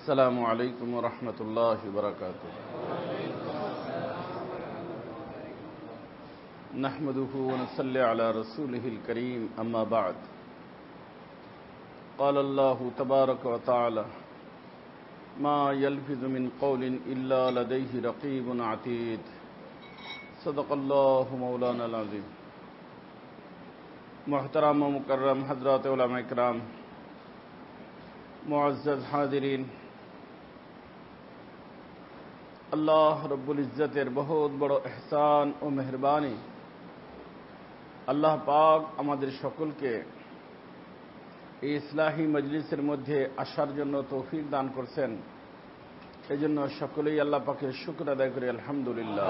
السلام عليكم ورحمة الله وبركاته. نحمده ونصلي على رسوله الكريم أما بعد. قال الله تبارك وتعالى: ما يلفظ من قول إلا لديه رقيب عتيد. صدق الله مولانا العظيم. محترم و مکرم حضرات علماء کرام، मुअज़्ज़ज़ हाज़िरीन, আল্লাহ রব্বুল ইজ্জতের বহুত বড় ইহসান ও মেহরবানি, আল্লাহ পাক আমাদের সকলকে এই ইসলাহি মজলিসের মধ্যে আসার জন্য তৌফিক দান করছেন। এজন্য সকলেই আল্লাহ পাকের শুকর আদায় করি আলহামদুলিল্লাহ।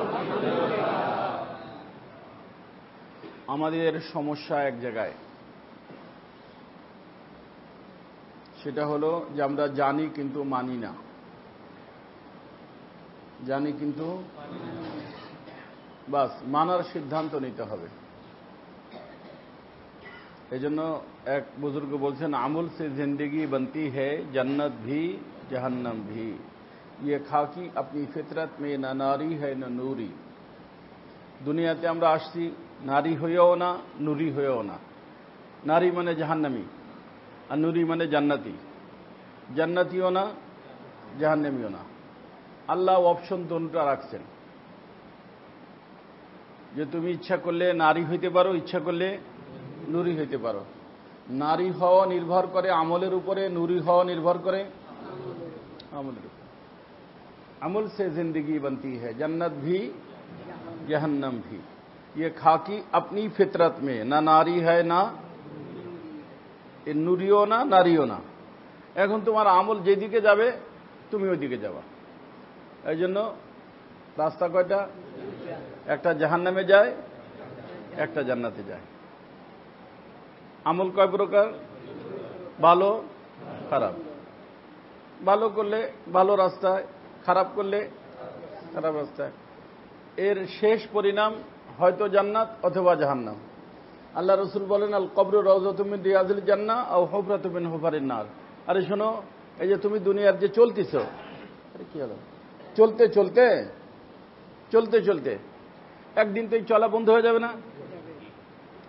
আমাদের সমস্যা এক জায়গায়, সেটা হলো যে আমরা জানি কিন্তু মানি না। জানি কিন্তু বাস মানার সিদ্ধান্ত নিতে হবে। এজন্য এক বুজুর্গ বলছেন, আমল সে জিন্দগি বনতি হ্যায় জন্নত ভি জাহান্নাম ভি, ইয়ে খাকি আপনি ফিতরত মে না নারী হ্যায় না নূরি। দুনিয়াতে আমরা আসছি নারী হয়েও না, নুরি হয়েও না। নারী মানে জাহান্নামী, আর নুরি মানে জান্নাতি। জান্নাতিও না, জাহান্নামীও না। আল্লাহ অপশন দুটো রাখছেন যে তুমি ইচ্ছা করলে নারী হইতে পারো, ইচ্ছা করলে নুরি হইতে পারো। নারী হওয়া নির্ভর করে আমলের উপরে, নুরি হওয়া নির্ভর করে আমলের উপরে। আমল সে জিন্দগি বনতি है जन्नत भी जहन्नम भी, ये खाकी अपनी फितरत में ना नारी है ना নুরিও না, নারীও না। এখন তোমার আমল যেদিকে যাবে তুমি ওইদিকে যাবা। এই জন্য রাস্তা কয়টা? একটা জাহান্নামে যায়, একটা জান্নাতে যায়। আমল কয় প্রকার? ভালো খারাপ। ভালো করলে ভালো রাস্তায়, খারাপ করলে খারাপ রাস্তায়। এর শেষ পরিণাম হয়তো জান্নাত অথবা জাহান্নাম। আল্লাহ রসুল বলেন, আল কবর রাউযাতুম মিন রিয়াজিল জান্নাহ আও হুফরাতুম মিন হুফারিন নার। আরে শোনো, এই যে তুমি দুনিয়ার যে চলতেছ, আরে কি হলো, চলতে চলতে চলতে চলতে একদিন তো এই চলা বন্ধ হয়ে যাবে না?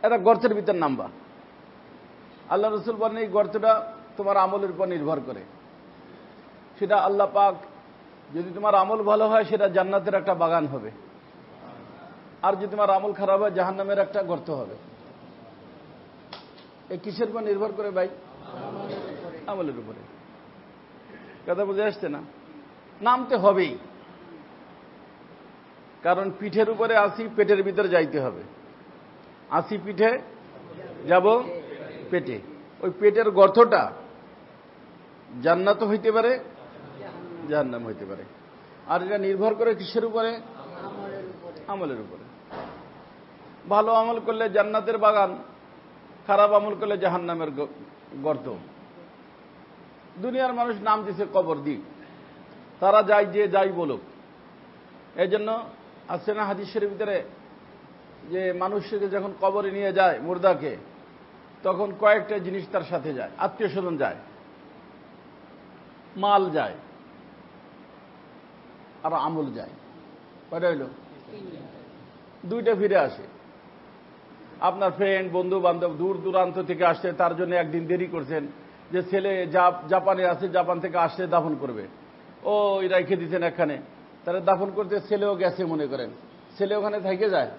এটা গর্তের ভিতর নামবা। আল্লাহ রসুল বলেন, এই গর্তটা তোমার আমলের উপর নির্ভর করে। সেটা আল্লাহ পাক, যদি তোমার আমল ভালো হয় সেটা জান্নাতের একটা বাগান হবে, আর যদি তোমার আমল খারাপ হয় জাহান্নামের একটা গর্ত হবে। এই কিসের উপর নির্ভর করে ভাই? আমলের উপরে। কথা বুঝে আসছে না? নামতে হবেই, কারণ পিঠের উপরে আসি, পেটের ভিতরে যাইতে হবে। আসি পিঠে, যাব পেটে। ওই পেটের গর্তটা জান্নাত হইতে পারে, জাহান্নাম হইতে পারে। আর এটা নির্ভর করে কিসের উপরে? আমলের উপরে। ভালো আমল করলে জান্নাতের বাগান, খারাপ আমল করলে জাহান্নামের গর্ত। দুনিয়ার মানুষ নাম দিছে কবর দিক, তারা যায় যে যাই বলুক। এই জন্য আসছে না হাদিস শরীফের ভিতরে যে মানুষকে যখন কবরে নিয়ে যায় মুর্দাকে, তখন কয়েকটা জিনিস তার সাথে যায়। আত্মীয় স্বজন যায়, মাল যায়, আর আমল যায়। কয়টা হইল? দুইটা ফিরে আসে। আপনার ফ্রেন্ড, বন্ধু বান্ধব দূর দূরান্ত থেকে আসছে, তার জন্য একদিন দেরি করছেন, যে ছেলে জাপানে আছে, জাপান থেকে আসছে দাফন করবে, ও রেখে দিচ্ছেন এখানে, তাহলে দাফন করতে ছেলেও গেছে মনে করেন। ছেলে ওখানে থেকে যায়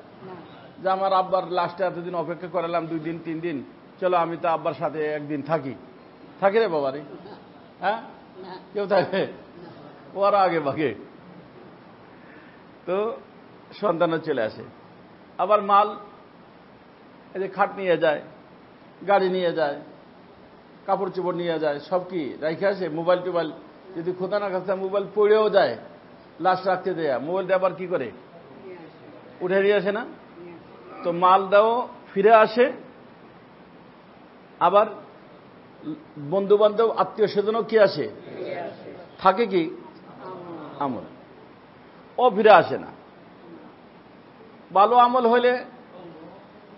যে আমার আব্বার লাস্টে এতদিন অপেক্ষা করালাম, 2 দিন 3 দিন, চলো আমি তো আব্বার সাথে একদিন থাকি। থাকে রে বাবা রে? হ্যাঁ, কেউ থাকে? ওরা আগে ভাগে। তো সন্তানও চলে আসে। আবার মাল, এই যে খাট নিয়ে যায়, গাড়ি নিয়ে যায়, কাপড় চোপড় নিয়ে যায়, সব কি রাইখে আসে। মোবাইল টোবাইল যদি খোদা না খাস্তা মোবাইল পড়েও যায়, লাশ রাখতে দেয়া, মোবাইলটা আবার কি করে উঠে নিয়ে আসে না? তো মাল দাও ফিরে আসে, আবার বন্ধু বান্ধব আত্মীয় স্বজনও কি আসে, থাকে কি আমল। ও ফিরে আসে না। ভালো আমল হলে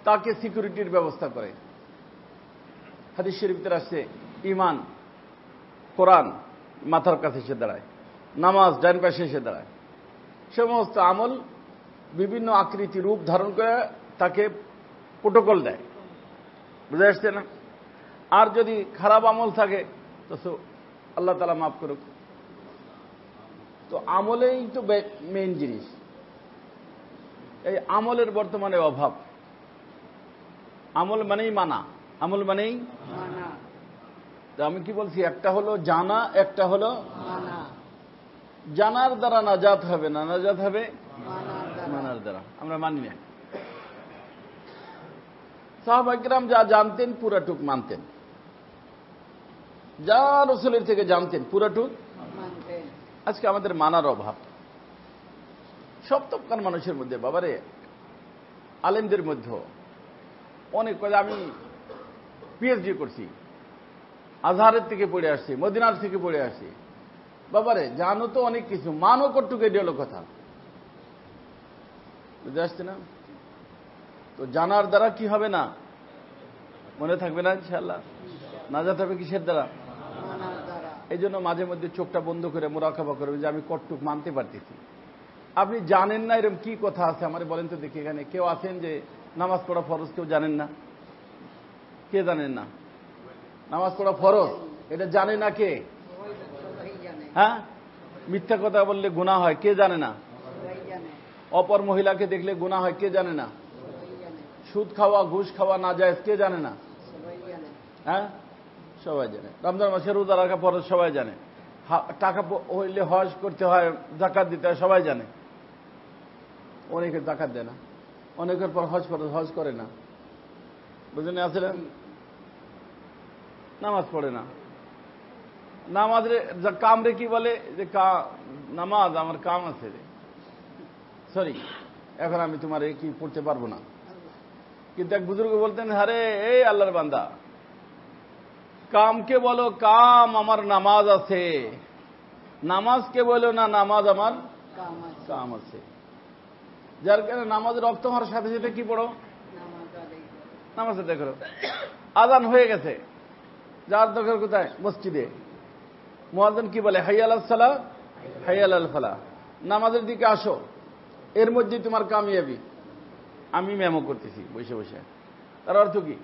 তাকে সিকিউরিটির ব্যবস্থা করে। হাদিস শরীফের আসছে, ঈমান, কোরআন, মাথার কাছে এসে দাঁড়ায়, নামাজ ডান পাশে এসে দাঁড়ায়। সমস্ত আমল বিভিন্ন আকৃতি রূপ ধারণ করে তাকে প্রোটোকল দেয়, বুঝে আসছে না? আর যদি খারাপ আমল থাকে তো আল্লাহ তাআলা মাফ করুক। তো আমলেই তো মেইন জিনিস। এই আমলের বর্তমানে অভাব। আমল মানেই মানা, আমল মানেই মানা। আমি কি বলছি, একটা হলো জানা, একটা হলো মানা। জানার দ্বারা নাজাত হবে না, নাজাত হবে মানার দ্বারা। আমরা মানি না। সাহাবায়ে কেরাম যা জানতেন পুরাটুক মানতেন, যা রাসূলের থেকে জানতেন পুরাটুক মানতেন। আজকে আমাদের মানার অভাব সব তবকার মানুষের মধ্যে। বাবারে, আলেমদের মধ্যে অনেক কথা। আমি পিএইচডি করছি, আজহারের থেকে পড়ে আসছি, মদিনার থেকে পড়ে আসছি। বাবারে, জানো তো অনেক কিছু, মানো কটুক, এটি হলো কথা। বুঝতে আসছে না? তো জানার দ্বারা কি হবে না, মনে থাকবে না ইনশাআল্লাহ। নাজাত হবে কিসের দ্বারা? এই জন্য মাঝে মধ্যে চোখটা বন্ধ করে মুরাকাবা করবে যে আমি কটটুক মানতে পারতেছি। আপনি জানেন না এরকম কি কথা আছে আমার বলেন তো দেখি। এখানে কেউ আছেন যে নামাজ পড়া ফরজ কেউ জানেন না? কে জানেন না নামাজ পড়া ফরজ? এটা জানে না কে? হ্যাঁ, মিথ্যা কথা বললে গুনাহ হয়, কে জানে না? অপর মহিলাকে দেখলে গুনাহ হয়, কে জানে না? সুদ খাওয়া ঘুষ খাওয়া না যায়, কে জানে না? হ্যাঁ, সবাই জানে। রমজান মাসে রোজা রাখা ফরজ, সবাই জানে। টাকা হইলে হজ করতে হয়, যাকাত দিতে হয়, সবাই জানে। অনেকে যাকাত দেয় না, অনেকের পর হজ ফরজ, হজ করে না। বুঝলেন? আসলে নামাজ পড়ে না। নামাজের কাম রে কি বলে যে নামাজ আমার কাম আছে রে, সরি এখন আমি তোমার কি পড়তে পারবো না। কিন্তু এক বুজুর্গ বলতেন, আরে এই আল্লাহর বান্দা, কামকে বলো কাম আমার নামাজ আছে, নামাজকে বলো না নামাজ আমার কাম আছে। যার কারণে নামাজের রক্ত হওয়ার সাথে সাথে কি পড়ো? নামাজ আদায় করো। আজান হয়ে গেছে, যার দরকার কোথায়? মসজিদে। মুয়াজ্জিন কি বলে? হাইয়া আলাস সালাহ, হাইয়া আলাল ফালাহ, নামাজের দিকে আসো। এর মধ্যেই তোমার কামিয়াবি। আমি মেমো করতেছি বসে বসে, তার অর্থ কি?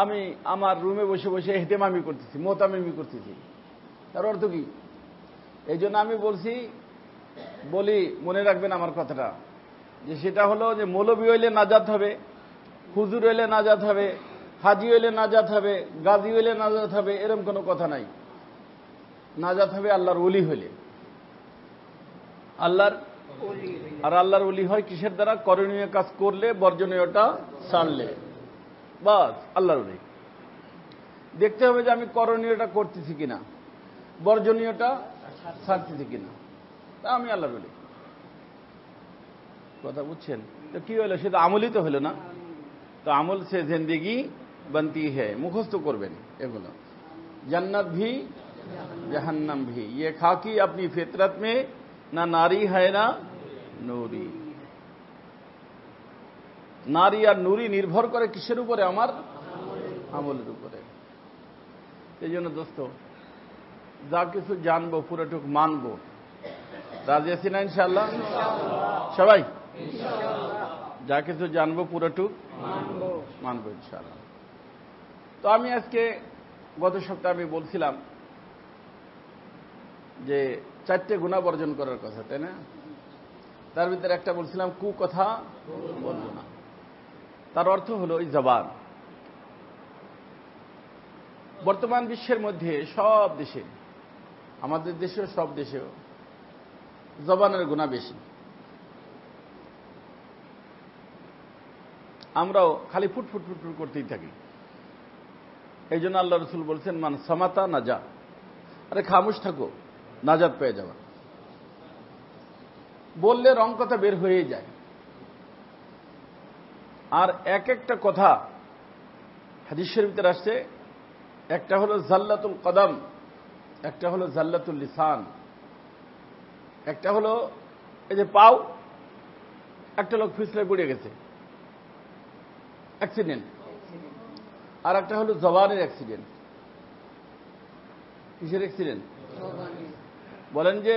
আমি আমার রুমে বসে বসে ইহতিমামি করতেছি, মোতামিমি করতেছি, তার অর্থ কি? এই জন্য আমি বলি মনে রাখবেন আমার কথাটা, যে সেটা হলো যে মৌলবী হইলে নাজাত হবে, হুজুর হইলে নাজাত হবে, হাজি হইলে নাজাত হবে, গাজী হইলে নাজাত হবে, এরকম কোনো কথা নাই। নাজাত হবে আল্লাহর ওলি হইলে। আর আল্লাহর ওলি হয় কিসের দ্বারা? করণীয় কাজ করলে, বর্জনীয়টা ছাড়লে, বাস আল্লাহর ওলি। দেখতে হবে যে আমি করণীয়টা করতেছি কিনা, বর্জনীয়টা ছাড়তেছি কিনা, তা আমি আল্লাহর ওলি। কথা বুঝছেন? তো কি হলো? সেটা আমলই তো হলো না। তো আমল সে জিন্দেগি बनती है, মুখস্থ করবেন এগুলো। जन्नत भी जहन्नम भी, ये खाकी अपनी फितरत में, ना नारी है ना नूरी। নারী আর নুরি নির্ভর করে কিসের উপরে? আমার আমলের উপরে। এই জন্য দোস্ত, যা কিছু জানবো পুরোটুক মানবো। রাজি আছি না ইনশাআল্লাহ? সবাই যা কিছু জানবো পুরোটুক মানবো ইনশাআল্লাহ। তো আমি আজকে, গত সপ্তাহে আমি বলছিলাম যে 4টে গুনাহ বর্জন করার কথা, তাই না? তার ভিতরে একটা বলছিলাম কুকথা বলবো না। তার অর্থ হলো এই জবান। বর্তমান বিশ্বের মধ্যে সব দেশে, আমাদের দেশেও সব দেশেও জবানের গুনাহ বেশি। আমরাও খালি ফুটফুট ফুটফুট করতেই থাকি। এই জন্য আল্লাহ রসুল বলছেন, মান সামাতা নাজা, আরে খামোশ থাকো, নাজাত পেয়ে যাওয়া। বললে রং কথা বের হয়ে যায়। আর এক একটা কথা হাদিস শরীফের ভিতরে আসছে, একটা হলো জাল্লাতুল কদম, একটা হলো জাল্লাতুল লিসান, একটা হলো এই যে পাও, একটা লোক ফিসলে পড়ে গেছে, অ্যাক্সিডেন্ট, আর একটা হলো জবানের অ্যাক্সিডেন্ট। কিসের অ্যাক্সিডেন্ট? বলেন যে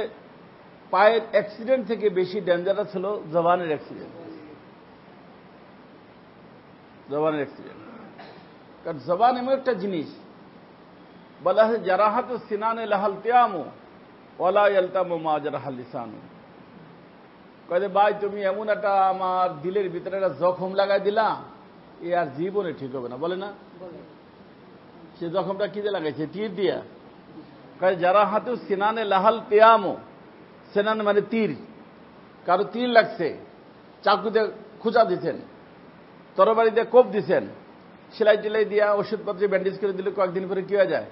পায়ের অ্যাক্সিডেন্ট থেকে বেশি ডেঞ্জারাস হলো জবানের অ্যাক্সিডেন্ট। জবানের অ্যাক্সিডেন্ট, কারণ জবান এমন একটা জিনিস, বলা হয় জারাহাতু সিনানে লাহালতিয়ামু ওয়ালা ইয়ালতামু মা জারাহাল লিসানু। কয় যে ভাই তুমি এমন একটা আমার দিলের ভিতরে একটা জখম লাগাই দিলা, এ আর জীবনে ঠিক হবে না। বলে না? সে জখমটা কি দিয়ে লাগাইছে? তীর দিয়া। কয় জারাহাতু সিনানে লাহালতিয়ামু, সিনান মানে তীর, কারো তীর লাগছে, চাকুতে খুঁচা দিচ্ছেন, তরবারি দিয়ে কোপ দিচ্ছেন, সেলাই টেলাই দিয়া ওষুধপত্রে ব্যান্ডেজ করে দিলে কয়েকদিন পরে কি হয়ে যায়?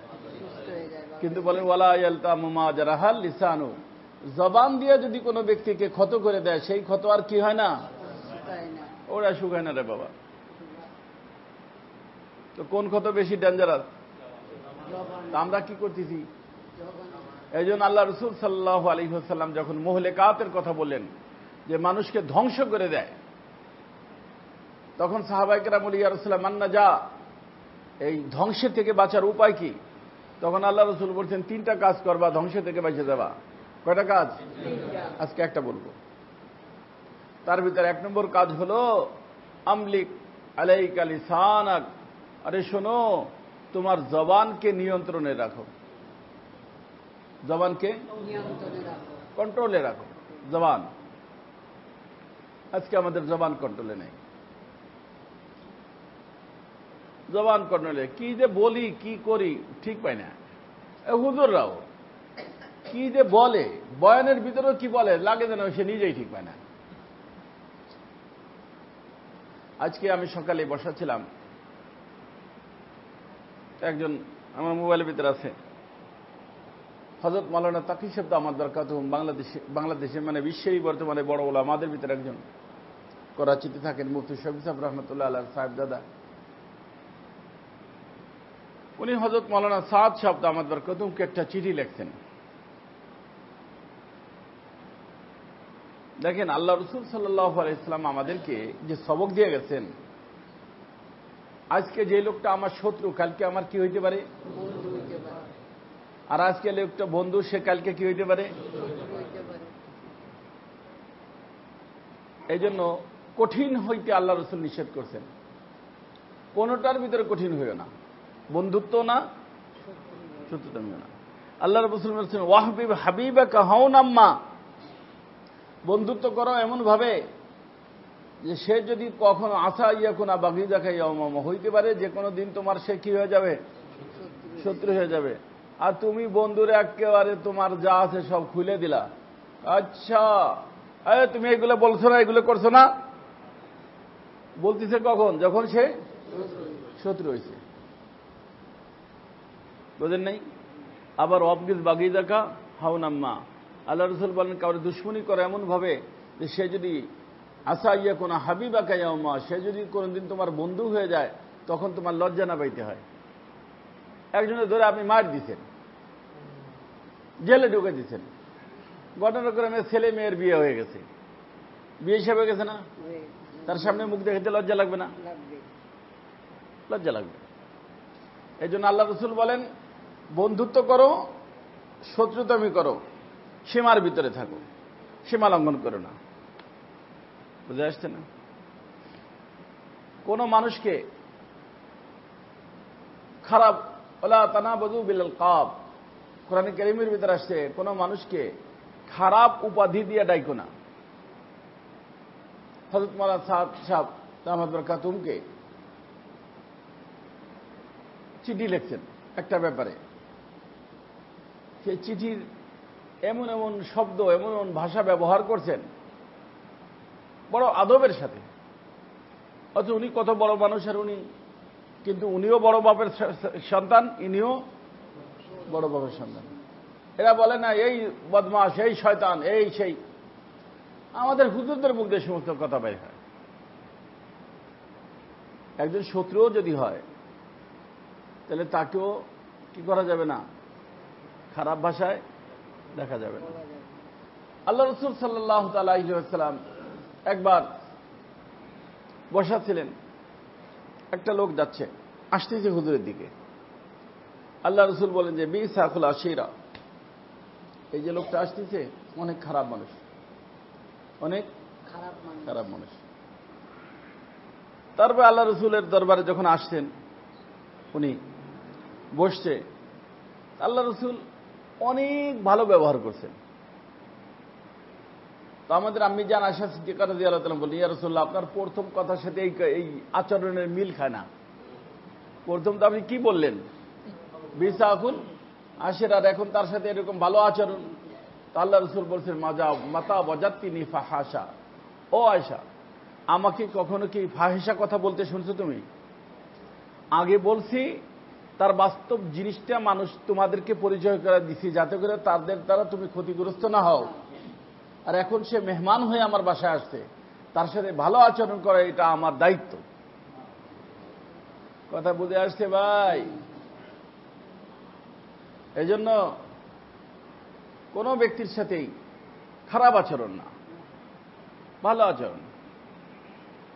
কিন্তু বলেন ওয়ালা ইয়ালতামু মা জারাহাল লিসানু, জবান দিয়ে যদি কোনো ব্যক্তিকে ক্ষত করে দেয়, সেই ক্ষত আর কি হয় না? ওরা শুকায় না রে বাবা। তো কোন ক্ষত বেশি ডেঞ্জারাস? আমরা কি করতেছি? এই জন্য আল্লাহ রসুল সাল্লাল্লাহু আলাইহি ওয়াসাল্লাম যখন মুহলিকাতের কথা বললেন, যে মানুষকে ধ্বংস করে দেয়, তখন সাহাবায়ে কেরাম বললেন ইয়া রাসূলুল্লাহ মান নাজা, এই ধ্বংসের থেকে বাঁচার উপায় কি? তখন আল্লাহ রসুল বলছেন 3টা কাজ করবা ধ্বংস থেকে বেঁচে যাবা। কয়টা কাজ? আজকে একটা বলবো। তার ভিতরে 1 নম্বর কাজ হলো আমলিক আলাইকা লিসানাক, আরে শোনো, তোমার জবানকে নিয়ন্ত্রণে রাখো। জবানকে কন্ট্রোলে রাখো। জবান, আজকে আমাদের জবান কন্ট্রোলে নেই। জবান কন্ট্রোলে কি যে বলি কি করি ঠিক পাই না। হুজুররাও কি যে বলে, বয়ানের ভিতরেও কি বলে লাগে যেন সে নিজেই ঠিক পায় না। আজকে আমি সকালে বসাছিলাম, একজন আমার মোবাইলের ভিতরে আছে, হযরত মাওলানা তাকি সাহেব দামাত বরকাতুহুম, বাংলাদেশে মানে বিশ্বেই বর্তমানে বড় ওলামাদের ভিতরে একজন, করাচিতে থাকেন, মুফতি শফি সাহেব রহমতুল্লাহ আলাইহি সাহেব দাদা। উনি হযরত মাওলানা সাদ সাহেব দামাত বরকাতুহুমকে একটা চিঠি লিখছেন। দেখেন আল্লাহ রসুল সাল্লাল্লাহু আলাইহি ওয়াসাল্লাম আমাদেরকে যে সবক দিয়ে গেছেন, আজকে যে লোকটা আমার শত্রু কালকে আমার কি হইতে পারে, আর আজকে লোকটা বন্ধু সে কালকে কি হইতে পারে। এই জন্য কঠিন হইতে আল্লাহ রসুল নিষেধ করছেন। কোনটার ভিতরে কঠিন হইও না, বন্ধুত্ব না শত্রুতামিও না। আল্লাহ রসুল বলছেন ওয়াহবিব হাবিবাকা হাউনাম্মা, বন্ধুত্ব করো এমন ভাবে যে সে যদি কখনো আসা ইয়াকুনা বাগিদাকা ইয়াউমা, হইতে পারে যে কোনো দিন তোমার সে কি হয়ে যাবে, শত্রু হয়ে যাবে। আর তুমি বন্ধুরে একেবারে তোমার যা আছে সব খুলে দিলা, আচ্ছা তুমি এগুলো বলছো না, এগুলো করছো না, বলতেছে কখন, যখন সে শত্রু হয়েছে। বুঝেন নাই? আবার অবগিজ বাগিদাকা হাউনাম্মা, আল্লাহ রসুল বলেন কাউরে দুশ্মনী করে এমন ভাবে যে সে যদি আসা ইয়া কোন হাবিবা কায়ামা, সে যদি কোনদিন তোমার বন্ধু হয়ে যায় তখন তোমার লজ্জা না পাইতে হয়। একজনের ধরে আপনি মার দিচ্ছেন, জেলে ঢুকে দিচ্ছেন, ঘটনাক্রমে ছেলে মেয়ের বিয়ে হয়ে গেছে, বিয়ে হিসাবে গেছে না, তার সামনে মুখ দেখাতে লজ্জা লাগবে না? লজ্জা লাগবে। এই জন্য আল্লাহ রসুল বলেন বন্ধুত্ব করো, শত্রুতামি করো, সীমার ভিতরে থাকো, সীমা লঙ্ঘন করো না। বুঝে আসছে না? কোন মানুষকে খারাপ ওয়ালা তানাবাযু বিল আলকাব, কোরআন কারীমের ভিতরে আসছে কোন মানুষকে খারাপ উপাধি দিয়ে ডাইকো না। হযরত মাওলানা সাদ সাহেব দামাত বরকাতুহুমকে চিঠি লিখছেন একটা ব্যাপারে, সেই চিঠির এমন এমন শব্দ, এমন এমন ভাষা ব্যবহার করছেন বড় আদবের সাথে। অথচ উনি কত বড় মানুষ, আর উনি কিন্তু উনিও বড় বাপের সন্তান, ইনিও বড় বাপের সন্তান। এরা বলে না এই বদমাশ, এই শয়তান, এই সেই। আমাদের হুজুরদের মুখ দিয়ে সমস্ত কথা বের হয়। একজন শত্রুও যদি হয় তাহলে তাকেও কি করা যাবে না, খারাপ ভাষায় দেখা যাবে না। আল্লাহ রসুল সাল্লাল্লাহু আলাইহি ওয়াসাল্লাম একবার বসা ছিলেন, একটা লোক যাচ্ছে, আসতেছে হুজুরের দিকে। আল্লাহ রসুল বলেন যে বিসাকুল আশিরা, এই যে লোকটা আসতেছে অনেক খারাপ মানুষ, অনেক খারাপ মানুষ। তারপর আল্লাহ রসুলের দরবারে যখন আসছেন, উনি বসছে, আল্লাহ রসুল অনেক ভালো ব্যবহার করছেন। তো আমাদের আম্মি জান আয়েশা সিদ্দিকা রাদিয়াল্লাহু তাআলা বলেন, ইয়া রাসূলুল্লাহ, আপনার প্রথম কথার সাথে এই আচরণের মিল খায় না। প্রথম তো আপনি কি বললেন, বিসাকুল আশিরা, এখন তার সাথে এরকম ভালো আচরণ। তা আল্লাহ রসুল বলছেন, মাতা ওয়াজাতিনি ফাহাশা, ও আয়েশা, আমাকে কখনো কি ফাহিশা কথা বলতে শুনছো তুমি? আগে বলছি তার বাস্তব জিনিসটা মানুষ তোমাদেরকে পরিচয় করে দিছি, যাতে করে তাদের দ্বারা তুমি ক্ষতিগ্রস্ত না হও। আর এখন সে মেহমান হয়ে আমার বাসায় আসছে, তার সাথে ভালো আচরণ করা এটা আমার দায়িত্ব। কথা বুঝে আসছে ভাই? এই জন্য কোনো ব্যক্তির সাথেই খারাপ আচরণ না, ভালো আচরণ।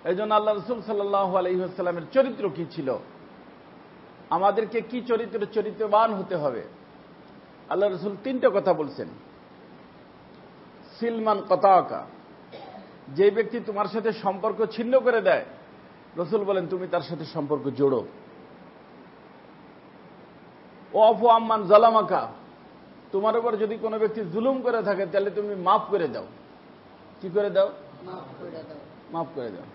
এই জন্য আল্লাহ রসুল সাল্লাল্লাহু আলাইহি ওয়াসাল্লামের চরিত্র কি ছিল, আমাদেরকে কি চরিত্রবান হতে হবে, আল্লাহ রসুল তিনটা কথা বলছেন। সিলমান কতাকা, যে ব্যক্তি তোমার সাথে সম্পর্ক ছিন্ন করে দেয়, রসুল বলেন তুমি তার সাথে সম্পর্ক জোড়ো। ওয়াফু আম্মান জালামাকা, তোমার উপর যদি কোনো ব্যক্তি জুলুম করে থাকে তাহলে তুমি মাফ করে দাও। কি করে দাও? মাফ করে দাও।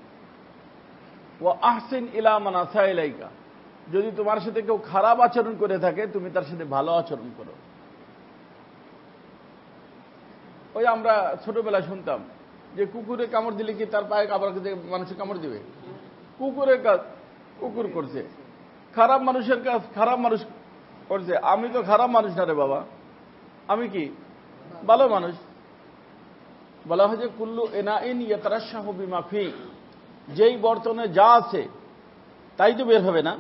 ওয়া আহসিন ইলা মান আসা ইলাইকা, যদি তোমার সাথে কেউ খারাপ আচরণ করে থাকে তুমি তার সাথে ভালো আচরণ করো। ওই আমরা ছোটবেলায় শুনতাম যে কুকুরে কামড় দিলে কি তার পায়ে আবার মানুষের কামড় দিবে? কুকুরের কাজ কুকুর করছে, খারাপ মানুষের কাজ খারাপ মানুষ করছে। আমি তো খারাপ মানুষ না রে বাবা, আমি কি ভালো মানুষ। বলা হয় যে কুল্লু এনাইন ইয়াতারাশাহু বিমা ফি, যেই বর্তনে যা আছে তাই তো বের হবে না।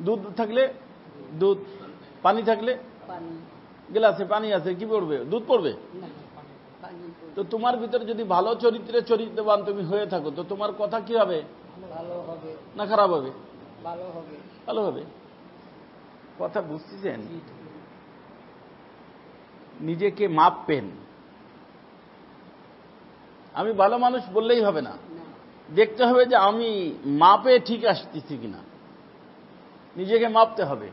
দুধ থাকলে দুধ, পানি থাকলে গ্লাসে পানি আছে, কি পড়বে? দুধ পড়বে। তো তোমার ভিতরে যদি ভালো চরিত্রবান তুমি হয়ে থাকো, তো তোমার কথা কি হবে? না খারাপ হবে? ভালো হবে। কথা বুঝতেছেন? নিজেকে মাপবেন। আমি ভালো মানুষ বললেই হবে না, দেখতে হবে যে আমি মাপে ঠিক আসতেছি কিনা, নিজেকে মাপতে হবে।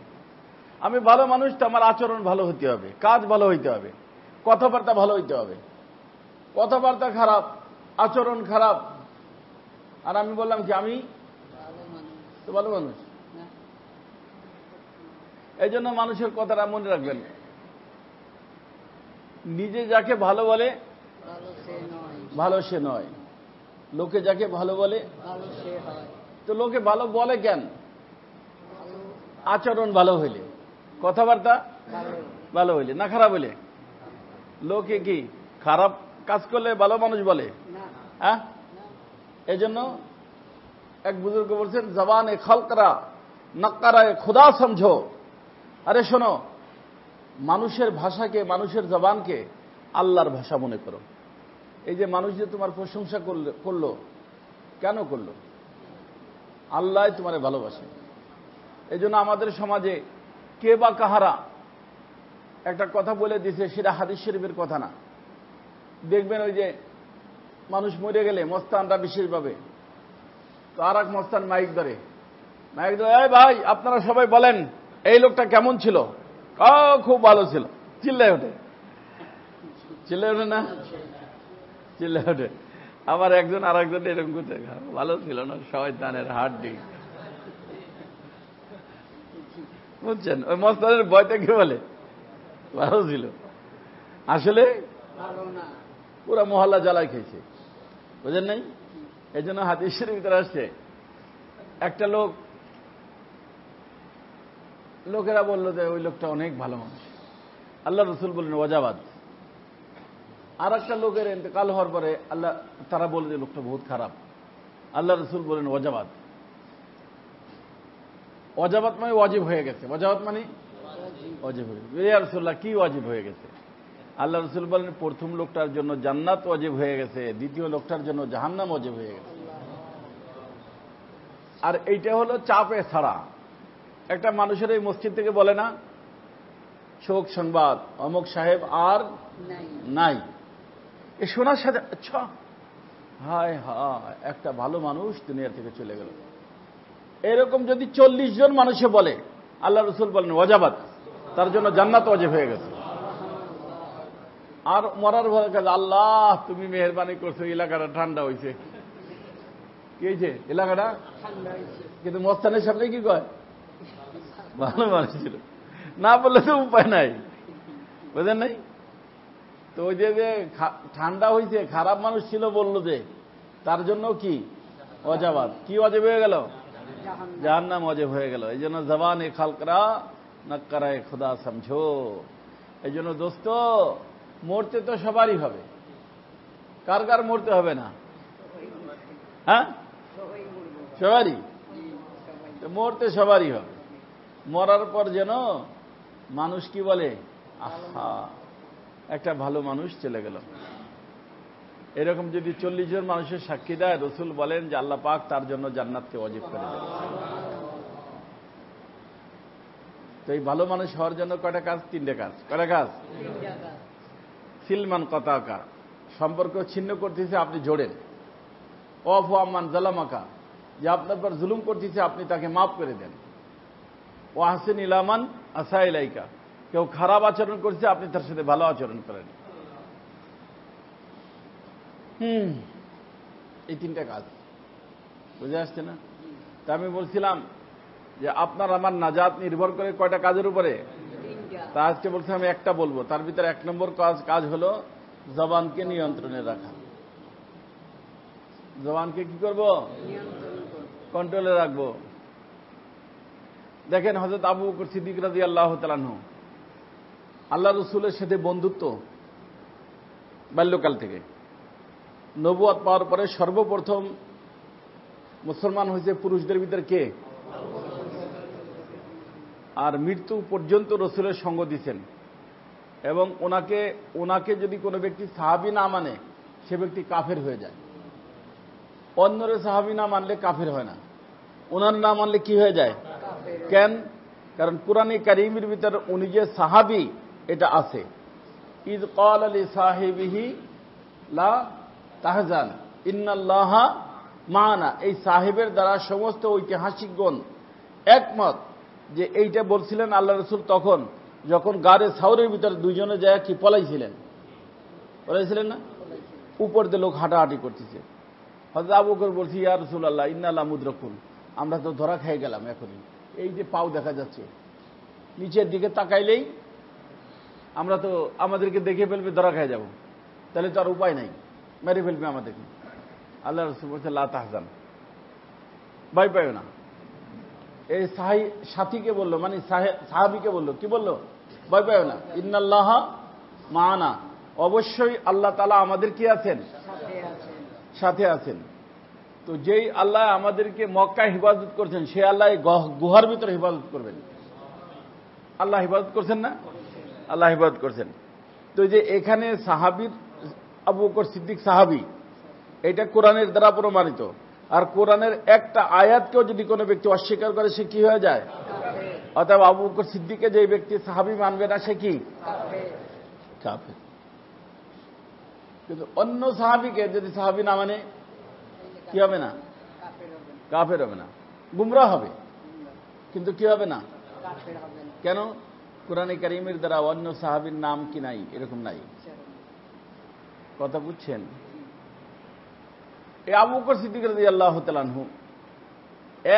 আমি ভালো মানুষ, তো আমার আচরণ ভালো হতে হবে, কাজ ভালো হইতে হবে, কথাবার্তা ভালো হইতে হবে। কথাবার্তা খারাপ, আচরণ খারাপ, আর আমি বললাম কি আমি তো ভালো মানুষ। এই জন্য মানুষের কথাটা মনে রাখবেন, নিজে যাকে ভালো বলে ভালো সে নয়, লোকে যাকে ভালো বলে তো লোকে ভালো বলে কেন? আচরণ ভালো হইলে, কথাবার্তা ভালো হইলে, না খারাপ হইলে। লোকে কি খারাপ কাজ করলে ভালো মানুষ বলে? হ্যাঁ। এই জন্য এক বুজুর্গ বলছেন, জবানে খালকরা নক্কারায় খুদা সমঝো। আরে শোনো, মানুষের ভাষাকে, মানুষের জবানকে আল্লাহর ভাষা মনে করো। এই যে মানুষ যে তোমার প্রশংসা করলো, কেন করলো? আল্লাহ তোমারে ভালোবাসে। এই জন্য আমাদের সমাজে কে বা কাহারা একটা কথা বলে দিছে, সেটা হাদিস শরীফের কথা না। দেখবেন ওই যে মানুষ মরে গেলে মস্তানরা বিশেষভাবে, তো আর এক মস্তান মাইক ধরে, এই ভাই আপনারা সবাই বলেন এই লোকটা কেমন ছিল? খুব ভালো ছিল। চিল্লায় ওঠে না? চিল্লায় ওঠে। আমার একজন আর একজন এরকম করতে, ভালো ছিল না, শয়তানের হাড্ডি। বুঝছেন? ওই মস্তানের ভয়টা কি বলে ভালো ছিল, আসলে পুরা মহল্লা জ্বালাই খেয়েছে। বুঝেন নাই? এই জন্য হাদিসের ভিতরে আসছে, একটা লোকেরা বলল যে ওই লোকটা অনেক ভালো মানুষ। আল্লাহ রসুল বললেন ওয়াজাবাদ। আর একটা লোকের ইন্তেকাল হওয়ার পরে তারা বলে যে লোকটা বহুত খারাপ। আল্লাহ রসুল বলেন ওয়াজাবাদ। ওয়াজাবাত মানে ওয়াজিব হয়ে গেছে। ওয়াজাবাত মানে ওয়াজিব হয়ে গেছে। ইয়া রাসূলুল্লাহ, কি ওয়াজিব হয়ে গেছে? আল্লাহ রসুল বলেন প্রথম লোকটার জন্য জান্নাত ওয়াজিব হয়ে গেছে, দ্বিতীয় লোকটার জন্য জাহান্নাম ওয়াজিব হয়ে গেছে। আর এইটা হলো চাপে ছাড়া। একটা মানুষের এই মসজিদ থেকে বলে না, শোক সংবাদ অমুক সাহেব আর নাই। এ শোনার সাথে আচ্ছা, হায় হায় একটা ভালো মানুষ দুনিয়া থেকে চলে গেল। এরকম যদি 40 জন মানুষে বলে, আল্লাহ রসুল বলেন ওয়াজাবাত, তার জন্য জান্নাত ওয়াজিব হয়ে গেছে। আর মরার ভয় কাছে, আল্লাহ তুমি মেহেরবানি করছো, এলাকাটা ঠান্ডা হয়েছে। কি হয়েছে? এলাকাটা ঠান্ডা হয়েছে। কিন্তু মস্তানের সামনে কি কয়? ভালো মানুষ ছিল। না বললে তো উপায় নাই, বুঝলেন নাই? তো ওই যে ঠান্ডা হয়েছে, খারাপ মানুষ ছিল বললো যে, তার জন্য কি ওয়াজাবাত, কি ওয়াজিব হয়ে গেল? জাহান্নাম ওয়াজিব হয়ে গেল। এই জন্য জবানে খালকরা নক্কারায় খুদা সমঝো। এই জন্য দোস্ত, মরতে তো সবারই হবে, কার কার মরতে হবে না? হ্যাঁ, সবারই মরতে সবারই হবে। মরার পর যেন মানুষ কি বলে, আহা একটা ভালো মানুষ চলে গেল। এরকম যদি 40 জন মানুষের সাক্ষী দেয়, রসুল বলেন যে আল্লাহ পাক তার জন্য জান্নাতকে ওয়াজিব করে দেন। তো এই ভালো মানুষ হওয়ার জন্য কয়টা কাজ? 3টে কাজ। কয়টা কাজ? সিলমান কতাকা, সম্পর্ক ছিন্ন করতেছে আপনি জোড়েন। অফু আম্মান জালামাকা, যে আপনার পর জুলুম করতেছে আপনি তাকে মাফ করে দেন। ও হাসিন ইলামান আসা ইলাইকা, কেউ খারাপ আচরণ করছে আপনি তার সাথে ভালো আচরণ করেন। এই 3টে কাজ বুঝে আসছে না? তা আমি বলছিলাম যে আপনার আমার নাজাত নির্ভর করে কয়টা কাজের উপরে? তা আজকে বলছি আমি একটা বলবো। তার ভিতরে 1 নম্বর কাজ হলো জবানকে নিয়ন্ত্রণে রাখা। জবানকে কি করব? কন্ট্রোলে রাখবো। দেখেন হযরত আবু বকর সিদ্দিক রাদিয়াল্লাহু তাআলা আনহু, আল্লাহ রসুলের সাথে বন্ধুত্ব বাল্যকাল থেকে। নবুয়ত পাওয়ার পরে সর্বপ্রথম মুসলমান হয়েছে পুরুষদের ভিতরে কে? আর মৃত্যু পর্যন্ত রসুলের সঙ্গ দিচ্ছেন। এবং ওনাকে যদি কোনো ব্যক্তি সাহাবী না মানে, সে ব্যক্তি কাফের হয়ে যায়। অন্যরে সাহাবী না মানলে কাফের হয় না, ওনার না মানলে কি হয়ে যায়? কেন? কারণ কুরআনে কারীমের ভিতরে উনি যে সাহাবী এটা আছে। ইয ক্বালা লি সাহিবিহি লা তাহজান ইন্নাল্লাহা মা'ানা, এই সাহেবের দ্বারা সমস্ত ঐতিহাসিকগণ একমত যে এইটা বলছিলেন আল্লাহ রসুল তখন যখন গারে সাউরের ভিতরে 2 জনে যায় কি পলাইছিলেন না? উপর দিয়ে লোক হাঁটাহাঁটি করতেছে। হযরত আবু বকর বলছি, ইয়া রাসূলুল্লাহ ইন্না লামুদরাকুন, আমরা তো ধরা খেয়ে গেলাম এখনই। এই যে পাও দেখা যাচ্ছে, নিচের দিকে তাকাইলেই আমরা তো আমাদেরকে দেখে ফেলবে, ধরা খেয়ে যাব, তাহলে তো আর উপায় নাই, মেরে ফেলবে আমাদেরকে। আল্লাহ রাসূল বলছে লা তাহজান, ভয় পাইও না। এই সাথীকে বললো, মানে সাহাবীকে বললো, কি বললো? ভয় পাইও না, ইন্নাল্লাহা মা'ানা, অবশ্যই আল্লাহ তাআলা আমাদের কি আছেন? সাথে আছেন। তো যেই আল্লাহ আমাদেরকে মক্কায় হিফাজত করছেন, সে আল্লাহ গুহার ভিতরে হিফাজত করবেন। আল্লাহ হিফাজত করছেন না? আল্লাহ হিফাজত করছেন। তো যে এখানে সাহাবীর আবু বকর সিদ্দিক সাহাবী, এটা কোরআনের দ্বারা প্রমাণিত। আর কোরআনের একটা আয়াতকেও যদি কোনো ব্যক্তি অস্বীকার করে, সে কি হয়ে যায়? অতএব আবু বকর সিদ্দিককে যে ব্যক্তি সাহাবী মানবে না, সে কি? কাফের। কিন্তু অন্য সাহাবীকে যদি সাহাবী না মানে, কি হবে না? কাফের হবে না, গুমরাহ হবে, কিন্তু কি হবে না? কেন? কোরআনে কারীমের দ্বারা অন্য সাহাবীর নাম কি নাই? এরকম নাই। কথা বুঝছেন? এই আবু বকর সিদ্দিক রাদিয়াল্লাহু তাআলা আনহু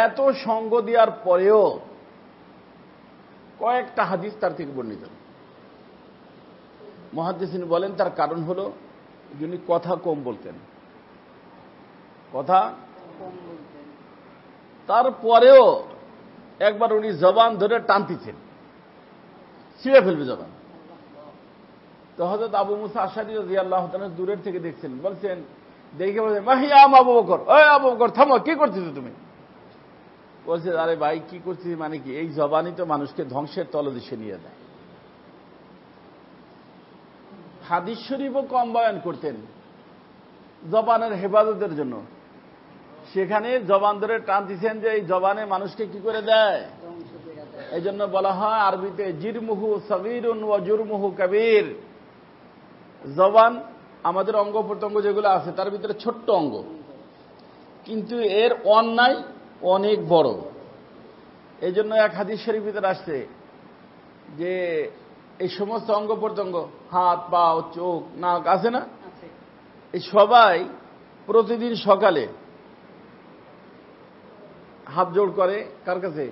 এত সঙ্গ দেওয়ার পরেও কয়েকটা হাদিস তার থেকে বর্ণিত। মুহাদ্দিসিন বলেন তার কারণ হলো যিনি কথা কম বলতেন, তারপরেও একবার উনি জবান ধরে টানতেছেন, ছিঁড়ে ফেলবে জবান। তো হযরত আবু মুসা আশআরী রাদিয়াল্লাহু তাআলা দূরের থেকে দেখছেন, বলছেন, দেখে বলছেন, মাহিয়াম আবু বকর, ওই আবু বকর থামো, কি করছিস তুমি? বলছে, আরে ভাই কি করছিস মানে কি? এই জবানই তো মানুষকে ধ্বংসের তলদেশে নিয়ে যায়। হাদিস শরীফও কম বয়ান করতেন জবানের হেফাজতের জন্য, সেখানে জবান ধরে টান দিচ্ছেন যে এই জবানে মানুষকে কি করে দেয়? এই জন্য বলা হয় আরবিতে জিরমুহু সগীরুন ওয়া জুরমুহু কাবীর। জবান আমাদের অঙ্গ প্রত্যঙ্গ যেগুলো আছে তার ভিতরে ছোট্ট অঙ্গ, কিন্তু এর অন্যায় অনেক বড়। এই জন্য এক হাদিস শরীফ ভিতরে আসছে যে এই সমস্ত অঙ্গ প্রত্যঙ্গ, হাত পা চোখ নাক আছে না, এই সবাই প্রতিদিন সকালে হাত জোড় করে কার কাছে?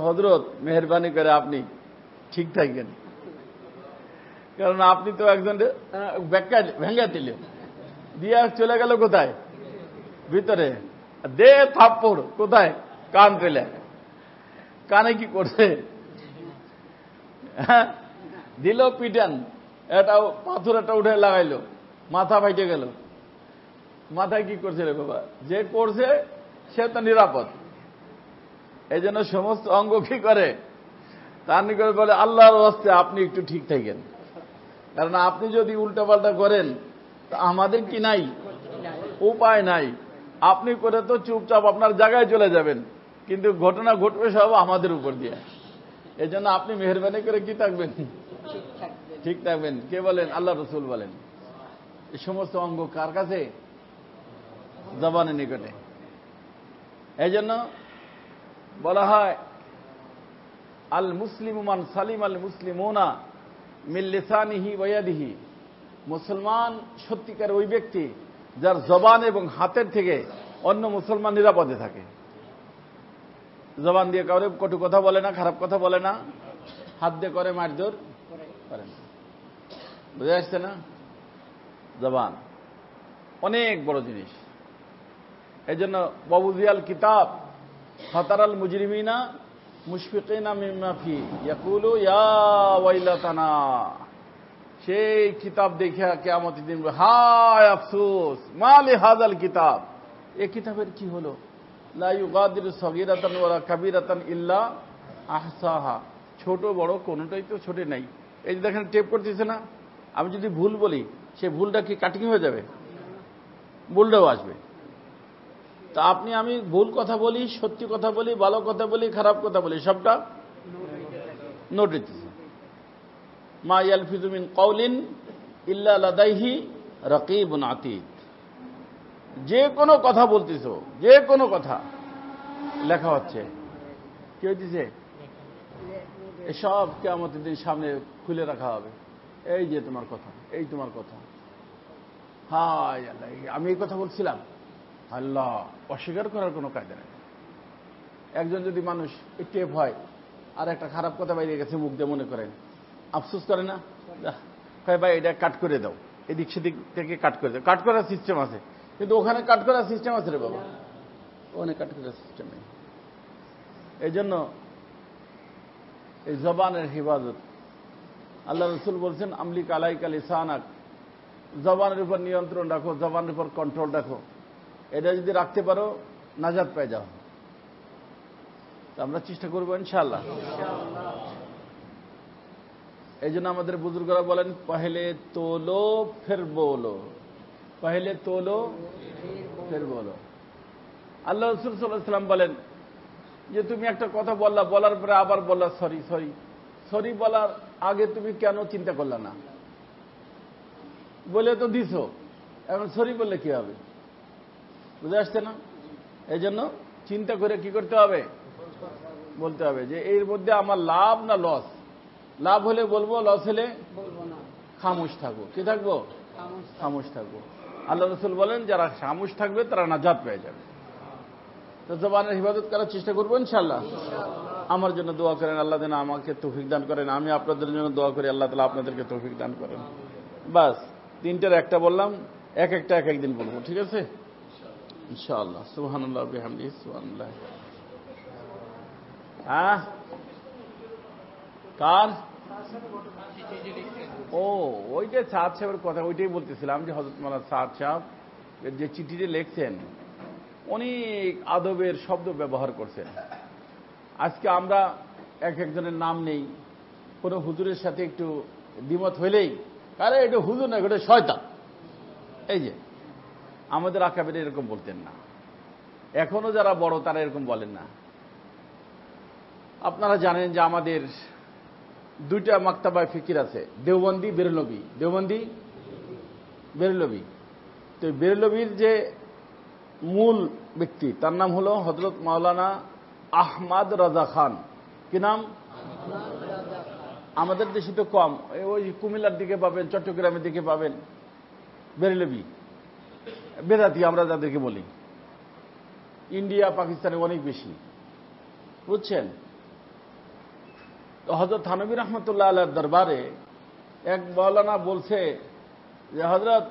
হযরত মেহেরবানি করে আপনি ঠিক থাকেন, কারণ আপনি তো একজন ভেঙ্গা দিলে দিয়ে চলে গেল কোথায়? ভিতরে। দে থাপ্পড় কোথায়? কান পেলে। কানে কি করছে? দিল পিটান, এটাও পাথর একটা উঠে লাগাইলো, মাথা ফাইটে গেল। মাথায় কি করছে রে বাবা? যে করছে সে তো নিরাপদ। এই জন্য সমস্ত অঙ্গ কি করে? তার নিকট বলে আল্লাহর ওয়াস্তে আপনি একটু ঠিক থাকেন, কারণ আপনি যদি উল্টাপাল্টা করেন তা আমাদের কি নাই? উপায় নাই। আপনি করে তো চুপচাপ আপনার জায়গায় চলে যাবেন, কিন্তু ঘটনা ঘটবে সব আমাদের উপর দিয়ে। এই জন্য আপনি মেহেরবানি করে কি থাকবেন? ঠিক থাকবেন। কে বলেন? আল্লাহ রসুল বলেন। এই সমস্ত অঙ্গ কার কাছে? জবানের নিকটে। এই জন্য বলা হয় আল মুসলিমু মান সালিম আল মুসলিমুনা মিন লিসানিহি ওয়া ইয়াদিহি। মুসলমান সত্যিকার ওই ব্যক্তি যার জবান এবং হাতের থেকে অন্য মুসলমান নিরাপদে থাকে। জবান দিয়ে কাউরে কটু কথা বলে না, খারাপ কথা বলে না, হাত দিয়ে করে মারধর করে না। বুঝে আসছে না? জবান অনেক বড় জিনিস। এই জন্য ওয়াবুযিয়াল কিতাব ফাতারাল মুজরিমিনা মুশফিকিনা মিম্মা ফি ইয়াকুলু ইয়া ওয়াইলাতানা। সেই কিতাব দেখে কিয়ামতের দিন হায় আফসোস, মা লিহাযাল কিতাব, এই কিতাবের কি হলো? লা ইউগাদিরু সগীরাতান ওয়ালা কাবীরাতান ইল্লা আহসাহা। ছোট বড় কোনোটাই তো ছোট নাই। এই যে দেখেন টেপ করতেছে না, আমি যদি ভুল বলি সেই ভুলটা কি কাটিং হয়ে যাবে? ভুলটাও আসবে। তা আপনি আমি ভুল কথা বলি, সত্যি কথা বলি, ভালো কথা বলি, খারাপ কথা বলি, সবটা নোট দিতেছে। মা ইয়ালফিযু মিন কাওলিন ইল্লা লাদাইহি রাকীবুন আতীদ। যে কোনো কথা বলতেছো, যে কোনো কথা লেখা হচ্ছে। কি হইতেছে? এসব কিয়ামতের দিন সামনে খুলে রাখা হবে। এই যে তোমার কথা, এই তোমার কথা। হায় আল্লাহ, আমি এই কথা বলছিলাম। আল্লাহ, অস্বীকার করার কোনো কায়দা নেই। একজন যদি মানুষ টেপ হয় আর একটা খারাপ কথা বাইরে গেছে মুখ দিয়ে, মনে করেন আফসোস করে না? ভাই এটা কাট করে দাও, এদিক সেদিক থেকে কাট করে দাও। কাট করার সিস্টেম আছে, কিন্তু ওখানে কাট করার সিস্টেম আছে রে বাবা, ওখানে কাট করার সিস্টেম নেই। এই জন্য এই জবানের হিফাজত আল্লাহ রসুল বলছেন আমলিক আলাইকা লিসানাক, জবানের উপর নিয়ন্ত্রণ রাখো, জবানের উপর কন্ট্রোল রাখো। এটা যদি রাখতে পারো নাজাত পেয়ে যাও। আমরা চেষ্টা করবো ইনশাআল্লাহ। এই জন্য আমাদের বুজুর্গরা বলেন পহলে তোলো ফির বলো, পহলে তোলো ফির বলো। আল্লাহ রসুল সাল্লাল্লাহু আলাইহি ওয়াসাল্লাম বলেন যে তুমি একটা কথা বললা, বলার পরে আবার বললা সরি সরি। সরি বলার আগে তুমি কেন চিন্তা করলা না? বলে তো দিছো, এখন সরি বললে কি হবে? বুঝে আসছে না? এই জন্য চিন্তা করে কি করতে হবে? বলতে হবে যে এর মধ্যে আমার লাভ না লস। লাভ হলে বলবো, লস হলে খামোশ থাকবো। কি থাকবো? খামোশ থাকবো। আল্লাহ রসুল বলেন যারা খামোশ থাকবে তারা নাজাত পেয়ে যাবে। তো জবানের হিফাজত করার চেষ্টা করবো ইনশাআল্লাহ। আমার জন্য দোয়া করেন, আল্লাহ যেন আমাকে তৌফিক দান করেন। আমি আপনাদের জন্য দোয়া করি, আল্লাহ তাআলা আপনাদেরকে তৌফিক দান করেন। বাস, তিনটার একটা বললাম, এক একটা এক একদিন বলবো, ঠিক আছে ইনশাআল্লাহ। সুবহানাল্লাহ ওয়া বিহামদিহি সুবহানাল্লাহ। কার? ও, ওইটা সাদ সাহেবের কথা, ওইটাই বলতেছিলাম যে হযরত মাওলানা সাদ সাহেব যে চিঠিতে লিখছেন অনেক আদবের শব্দ ব্যবহার করছেন। আজকে আমরা এক একজনের নাম নেই, কোনো হুজুরের সাথে একটু দ্বিমত হইলেই আরে এটা হুজুর না, এটা শয়তান। এই যে আমাদের আকাবের এরকম বলতেন না, এখনো যারা বড় তারা এরকম বলেন না। আপনারা জানেন যে আমাদের দুইটা মাকতাবায় ফিকির আছে, দেওবন্দি বেরলভী। দেওবন্দি বেরলভী। তো বেরলভীর যে মূল ব্যক্তি তার নাম হলো হযরত মাওলানা আহমদ রাজা খান। কি নাম? আমাদের দেশে তো কম, ওই কুমিল্লার দিকে পাবেন, চট্টগ্রামের দিকে পাবেন বেরলভী, বেদাতি আমরা যাদেরকে বলি। ইন্ডিয়া পাকিস্তানে অনেক বেশি, বুঝছেন। তো হযরত থানভী রহমতুল্লাহ আলাইহির দরবারে এক মৌলানা বলছে যে হযরত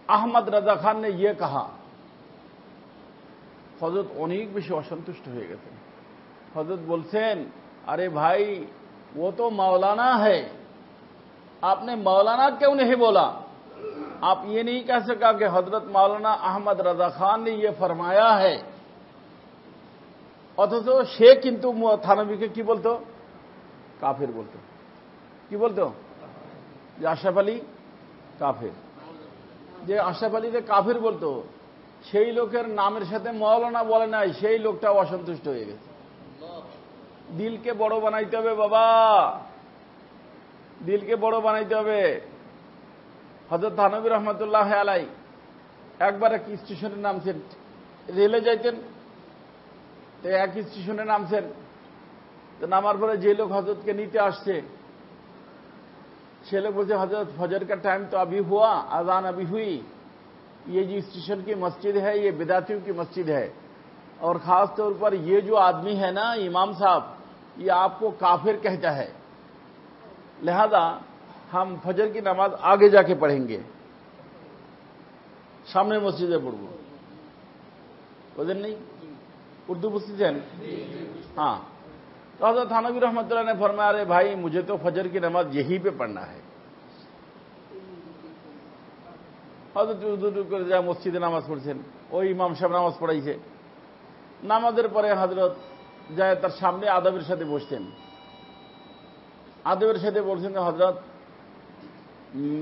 আহমদ রাজা খান ने ये कहा। হযরত অনেক বেশি অসন্তুষ্ট হয়ে গেছেন। হযরত বলছেন, अरे भाई वो तो मौलाना है, आपने मौलाना क्यों नहीं बोला? आप ये नहीं कह सका कि हजरत मौलाना अहमद रजा खान ने ये फरमाया है। অথচ সে কিন্তু থানভীকে কি বলতো? কাফের বলতো। কি বলতো? যে আশরাফ আলী কাফের। যে আশরাফ আলীকে কাফের বলতো, সেই লোকের নামের সাথে মৌলানা বলে নাই, সেই লোকটা অসন্তুষ্ট হয়ে গেছে। দিলকে বড় বানাইতে হবে বাবা, দিলকে বড় বানাইতে হবে। হযরত থানভী রহমতুল্লাহ আলাই একবার এক স্টেশনে নামছেন, রেলে যাইতেন, তো এক স্টেশনে নামছেন। তো নামার পরে যে লোক হযরতকে নিতে আসছে সে लोग बोलते हजरत फजर का टाइम तो अभी हुआ, अजान अभी हुई, ये जो स्टेशन की मस्जिद है ये बिदातियों की मस्जिद है, और खास तौर पर ये जो आदमी है ना इमाम साहब, ये आपको काफिर कहता है, लिहाजा हम फजर की नमाज आगे जाके पढ़ेंगे, सामने मस्जिदे पढ़बो। बोलें नहीं? उर्दू बुझते? हाँ। तो हज़रत थानवी रहमतुल्लाह ने फरमाया, अरे भाई मुझे तो फजर की नमाज यहीं पे पढ़ना है। हज़रत उर्दू করে যা মসজিদে নামাজ পড়ছেন, ওই ইমাম সাহেব নামাজ পড়াইছে। নামাজের পরে হযরত যায় তার সামনে আদবের সাথে বসতেন। आदब इरशाद बोलते हैं, हजरत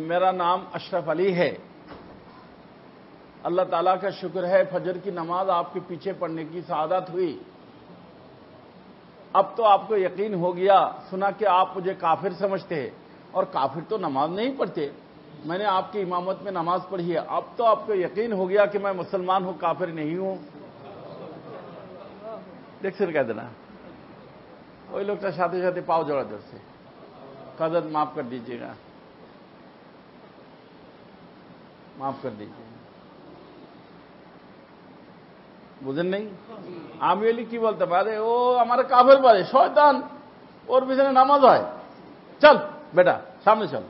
मेरा नाम अशरफ अली है, अल्लाह ताला का शुक्र है फजर की नमाज आपके पीछे पढ़ने की सआदत हुई। अब तो आपको यकीन हो गया, सुना कि आप मुझे काफिर समझते हैं और काफिर तो नमाज नहीं पढ़ते, मैंने आपकी इमामत में नमाज पढ़ी है, अब तो आपको यकीन हो गया कि मैं मुसलमान हूं, काफिर नहीं हूं। देख सिर कह देना, वही लोग तो साथे साथे पाव जोड़ा दर से, हजरत माफ कर दीजिएगा, माफ कर दीजिए। বুঝেন নাই? আমি এলি কি বলতে পারে, ও আমার কাফের পারে, শয়তান, ওর পিছনে নামাজ হয়, চল বেটা সামনে চল।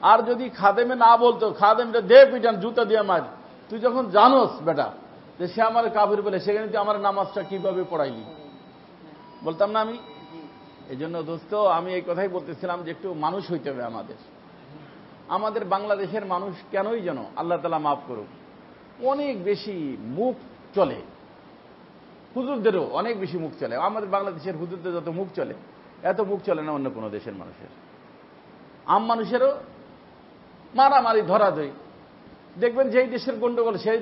আর যদি খাদেমে না বলতো, খাদেমটা দে পিটান জুতা দিয়ে মার, তুই যখন জানোস বেটা যে সে আমার কাফের বলে, সেখানে তুই আমার নামাজটা কিভাবে পড়াইলি, বলতাম না আমি? এই জন্য দোস্ত আমি এই কথাই বলতেছিলাম যে একটু মানুষ হইতে হবে আমাদের। আমাদের বাংলাদেশের মানুষ কেনই যেন, আল্লাহ তাআলা মাফ করুক, অনেক বেশি মুখ চলে, হুজুরদেরও অনেক বেশি মুখ চলে। আমাদের বাংলাদেশের হুজুরদের যত মুখ চলে, এত মুখ চলে না অন্য কোনো দেশের মানুষের। আম মানুষেরও মারামারি ধরাধরি, দেখবেন যেই দেশের গন্ডগোল সেই